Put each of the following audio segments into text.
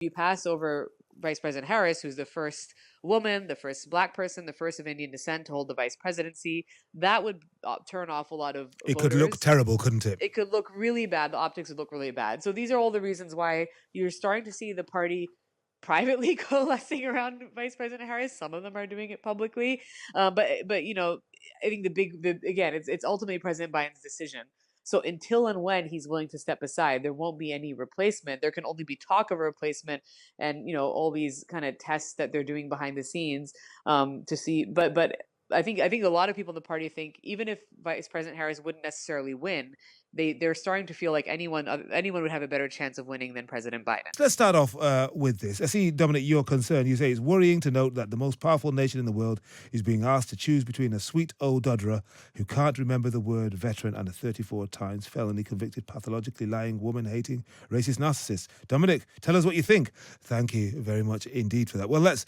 you pass over Vice President Harris, who's the first woman, the first black person, the first of Indian descent to hold the vice presidency, that would turn off a lot of It could look voters. terrible, couldn't it? It could look really bad. The optics would look really bad. So these are all the reasons why you're starting to see the party privately coalescing around Vice President Harris. Some of them are doing it publicly, but I think again, it's ultimately President Biden's decision. So until and when he's willing to step aside, there won't be any replacement. There can only be talk of a replacement, and all these kind of tests that they're doing behind the scenes to see. But I think a lot of people in the party think even if Vice President Harris wouldn't necessarily win, they're starting to feel like anyone would have a better chance of winning than President Biden. Let's start off with this. I see, Dominic, you're concerned. You say it's worrying to note that the most powerful nation in the world is being asked to choose between a sweet old dodderer who can't remember the word veteran and a 34 times felony convicted, pathologically lying, woman-hating, racist narcissist. Dominic, tell us what you think. Thank you very much indeed for that. Well, let's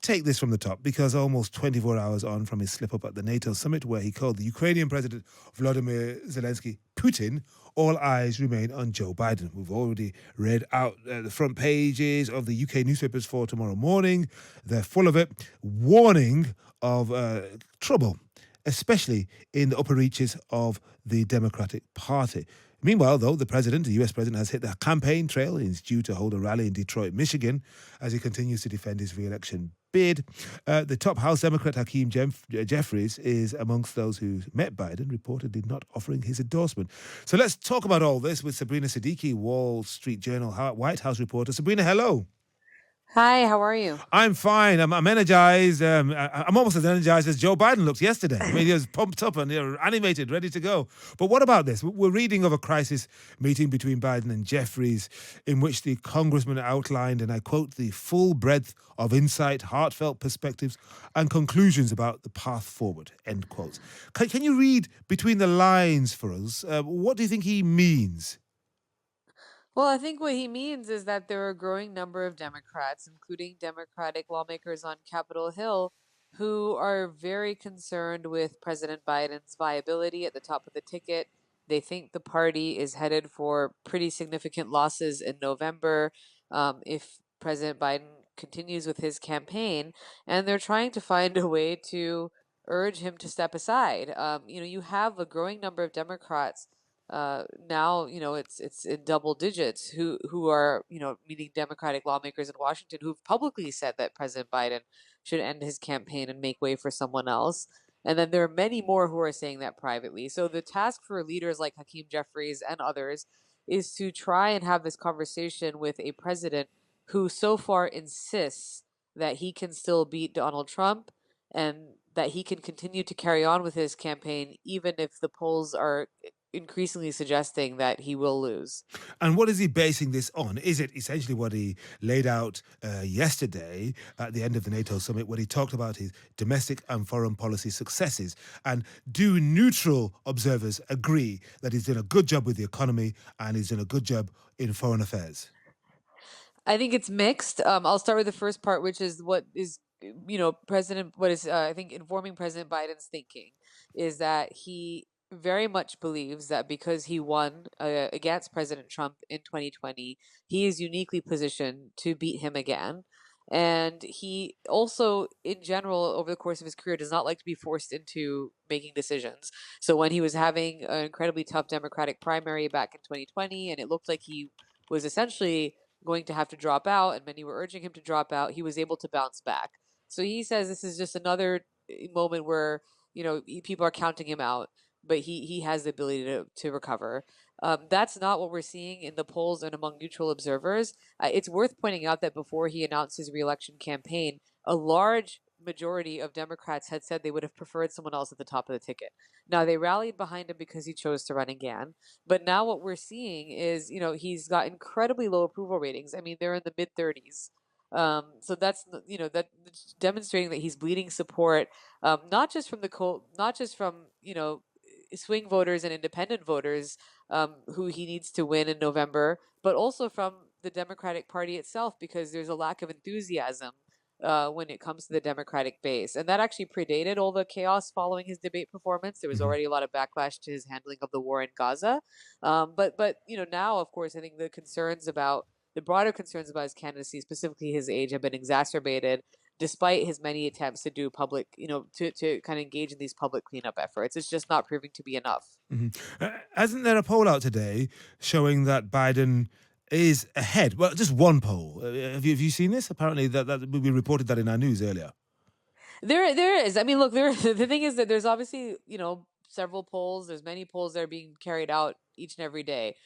take this from the top, because almost 24 hours on from his slip-up at the NATO summit, where he called the Ukrainian President Volodymyr Zelensky Putin, all eyes remain on Joe Biden. We've already read out the front pages of the UK newspapers for tomorrow morning. They're full of it, warning of trouble, especially in the upper reaches of the Democratic Party. Meanwhile, though, the US president, has hit the campaign trail and is due to hold a rally in Detroit, Michigan, as he continues to defend his re-election bid. The top House Democrat, Hakeem Jeffries, is amongst those who met Biden, reportedly not offering his endorsement. So let's talk about all this with Sabrina Siddiqui, Wall Street Journal White House reporter. Sabrina, hello. Hi, how are you? I'm fine. I'm energized. I'm almost as energized as Joe Biden looked yesterday. I mean, he was pumped up and animated, ready to go. But what about this? We're reading of a crisis meeting between Biden and Jeffries, in which the congressman outlined, and I quote, the full breadth of insight, heartfelt perspectives, and conclusions about the path forward, end quotes. Can you read between the lines for us? What do you think he means? Well, I think what he means is that there are a growing number of Democrats, including Democratic lawmakers on Capitol Hill, who are very concerned with President Biden's viability at the top of the ticket. They think the party is headed for pretty significant losses in November if President Biden continues with his campaign, and they're trying to find a way to urge him to step aside. You have a growing number of Democrats now, it's in double digits who are, meaning Democratic lawmakers in Washington who've publicly said that President Biden should end his campaign and make way for someone else. And then there are many more who are saying that privately. So the task for leaders like Hakeem Jeffries and others is to try and have this conversation with a president who so far insists that he can still beat Donald Trump and that he can continue to carry on with his campaign even if the polls are increasingly suggesting that he will lose. And what is he basing this on? Is it essentially what he laid out yesterday at the end of the NATO summit, when he talked about his domestic and foreign policy successes? And do neutral observers agree that he's done a good job with the economy and he's done a good job in foreign affairs? I think it's mixed. I'll start with the first part, which is what is, I think informing President Biden's thinking is that he very much believes that because he won against President Trump in 2020, he is uniquely positioned to beat him again. And he also, in general, over the course of his career, does not like to be forced into making decisions. So when he was having an incredibly tough Democratic primary back in 2020, and it looked like he was essentially going to have to drop out, and many were urging him to drop out, he was able to bounce back. So he says this is just another moment where people are counting him out, but he has the ability to recover. That's not what we're seeing in the polls and among neutral observers. It's worth pointing out that before he announced his reelection campaign, a large majority of Democrats had said they would have preferred someone else at the top of the ticket. Now they rallied behind him because he chose to run again. But now what we're seeing is, he's got incredibly low approval ratings. I mean, they're in the mid 30s. So that's that's demonstrating that he's bleeding support, not just from swing voters and independent voters who he needs to win in November, but also from the Democratic Party itself, because there's a lack of enthusiasm when it comes to the Democratic base. And that actually predated all the chaos following his debate performance. There was Mhm. already a lot of backlash to his handling of the war in Gaza. But now, of course, I think the concerns about the broader concerns about his candidacy, specifically his age, have been exacerbated despite his many attempts to do public, to kind of engage in these public cleanup efforts. It's just not proving to be enough. Hasn't there a poll out today showing that Biden is ahead? Well, just one poll. Have you seen this? Apparently, that we reported that in our news earlier. There is. I mean, look, the thing is that there's obviously, several polls. There's many polls that are being carried out each and every day.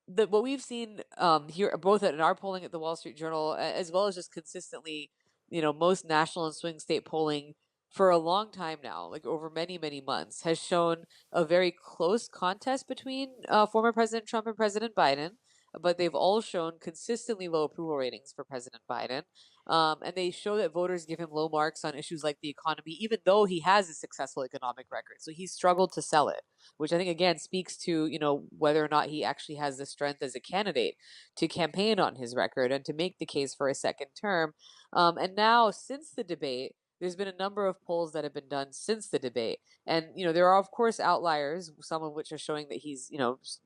What we've seen here, both in our polling at the Wall Street Journal, as well as just consistently, most national and swing state polling for a long time now, like over many, many months, has shown a very close contest between former President Trump and President Biden. But they've all shown consistently low approval ratings for President Biden. And they show that voters give him low marks on issues like the economy, even though he has a successful economic record. So he's struggled to sell it, which I think again speaks to, whether or not he actually has the strength as a candidate to campaign on his record and to make the case for a second term. And now, since the debate, there's been a number of polls that have been done since the debate, and there are of course outliers, some of which are showing that he's,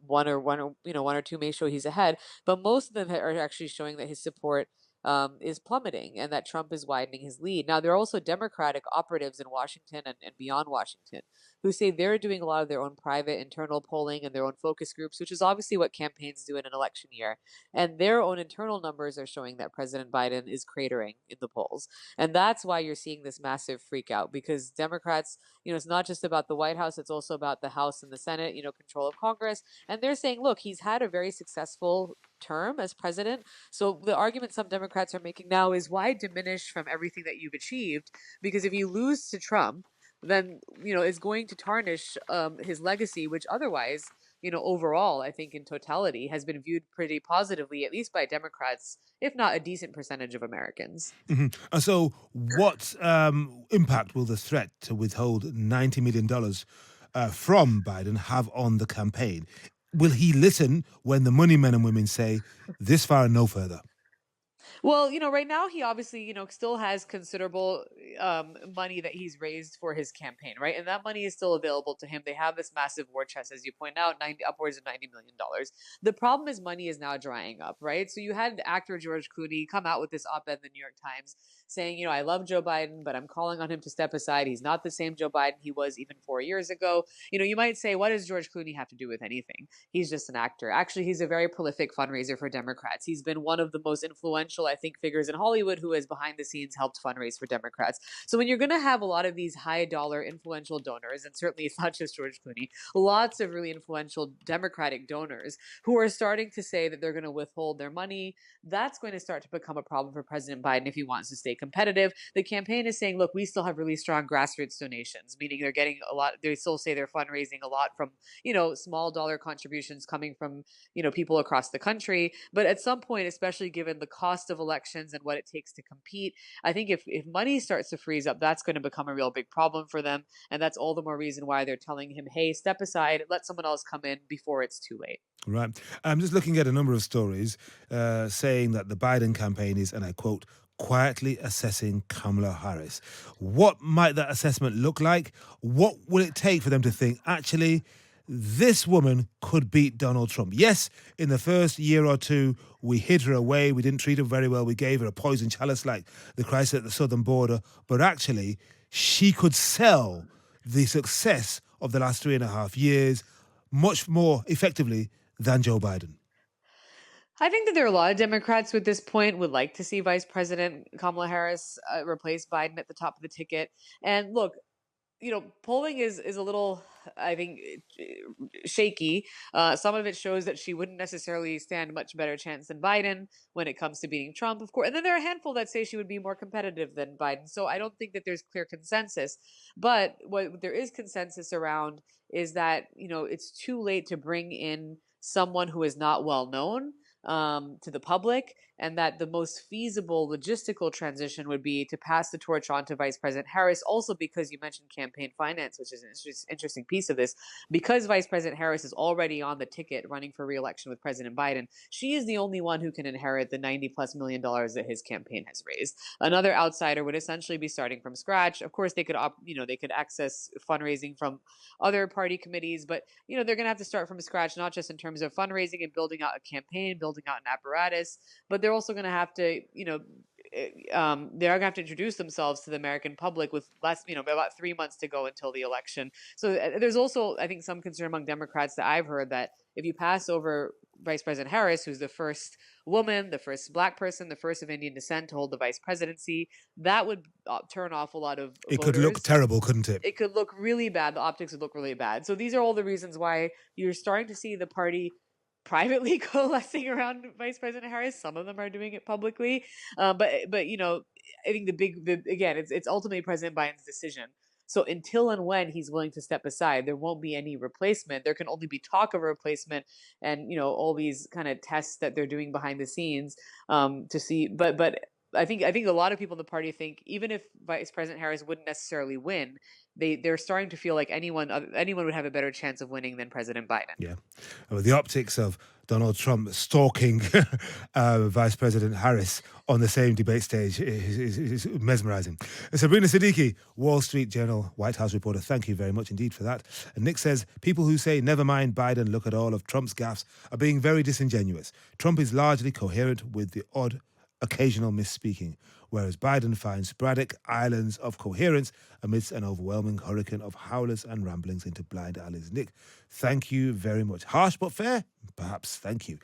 one or two may show he's ahead, but most of them are actually showing that his support is plummeting and that Trump is widening his lead. Now, there are also Democratic operatives in Washington and beyond Washington who say they're doing a lot of their own private internal polling and their own focus groups, which is obviously what campaigns do in an election year. And their own internal numbers are showing that President Biden is cratering in the polls. And that's why you're seeing this massive freak out, because Democrats, it's not just about the White House, it's also about the House and the Senate, control of Congress. And they're saying, look, he's had a very successful term as president. So the argument some Democrats are making now is, why diminish from everything that you've achieved? Because if you lose to Trump, then it's going to tarnish his legacy, which otherwise, overall, I think in totality, has been viewed pretty positively, at least by Democrats, if not a decent percentage of Americans. And so, what impact will the threat to withhold $90 million from Biden have on the campaign? Will he listen when the money men and women say, this far and no further? Well, right now he obviously, still has considerable money that he's raised for his campaign, right? And that money is still available to him. They have this massive war chest, as you point out, upwards of $90 million. The problem is money is now drying up, right? So you had actor George Clooney come out with this op-ed in the New York Times saying, I love Joe Biden, but I'm calling on him to step aside. He's not the same Joe Biden he was even 4 years ago. You might say, what does George Clooney have to do with anything? He's just an actor. Actually, he's a very prolific fundraiser for Democrats. He's been one of the most influential, I think, figures in Hollywood who has behind the scenes helped fundraise for Democrats. So when you're going to have a lot of these high dollar influential donors, and certainly it's not just George Clooney, lots of really influential Democratic donors who are starting to say that they're going to withhold their money, that's going to start to become a problem for President Biden if he wants to stay competitive. The campaign is saying, look, we still have really strong grassroots donations, meaning they're getting a lot, they still say they're fundraising a lot from, small dollar contributions coming from, people across the country. But at some point, especially given the cost of elections and what it takes to compete, I think if money starts to freeze up, that's going to become a real big problem for them. And that's all the more reason why they're telling him, hey, step aside, let someone else come in before it's too late. Right. I'm just looking at a number of stories saying that the Biden campaign is, and I quote, quietly assessing Kamala Harris. What might that assessment look like? What will it take for them to think, actually, this woman could beat Donald Trump? Yes, in the first year or two, we hid her away. We didn't treat her very well. We gave her a poison chalice like the crisis at the southern border. But actually, she could sell the success of the last 3.5 years much more effectively than Joe Biden. I think that there are a lot of Democrats who at this point would like to see Vice President Kamala Harris replace Biden at the top of the ticket. And look, polling is a little, I think, shaky. Some of it shows that she wouldn't necessarily stand a much better chance than Biden when it comes to beating Trump, of course. And then there are a handful that say she would be more competitive than Biden. So I don't think that there's clear consensus. But what there is consensus around is that, it's too late to bring in someone who is not well known to the public and that the most feasible logistical transition would be to pass the torch on to Vice President Harris. Also, because you mentioned campaign finance, which is an interesting piece of this, because Vice President Harris is already on the ticket running for reelection with President Biden, she is the only one who can inherit the $90+ million that his campaign has raised. Another outsider would essentially be starting from scratch. Of course, they could, they could access fundraising from other party committees, but they're going to have to start from scratch, not just in terms of fundraising and building out a campaign, building out an apparatus, but they're also going to have to, they're going to have to introduce themselves to the American public with less, about 3 months to go until the election. So there's also, I think, some concern among Democrats that I've heard that if you pass over Vice President Harris, who's the first woman, the first Black person, the first of Indian descent to hold the vice presidency, that would turn off a lot of It could look voters. terrible, couldn't it? It could look really bad. The optics would look really bad. So these are all the reasons why you're starting to see the party privately coalescing around Vice President Harris. Some of them are doing it publicly, but I think again, it's ultimately President Biden's decision. So until and when he's willing to step aside, there won't be any replacement. There can only be talk of a replacement, and all these kind of tests that they're doing behind the scenes to see. But I think a lot of people in the party think even if Vice President Harris wouldn't necessarily win, they're starting to feel like anyone would have a better chance of winning than President Biden. Yeah. With the optics of Donald Trump stalking Vice President Harris on the same debate stage is mesmerizing. Sabrina Siddiqui, Wall Street Journal, White House reporter, thank you very much indeed for that. And Nick says, people who say, never mind Biden, look at all of Trump's gaffes, are being very disingenuous. Trump is largely coherent with the odd occasional misspeaking, whereas Biden finds sporadic islands of coherence amidst an overwhelming hurricane of howlers and ramblings into blind alleys. Nick, thank you very much. Harsh but fair? Perhaps. Thank you.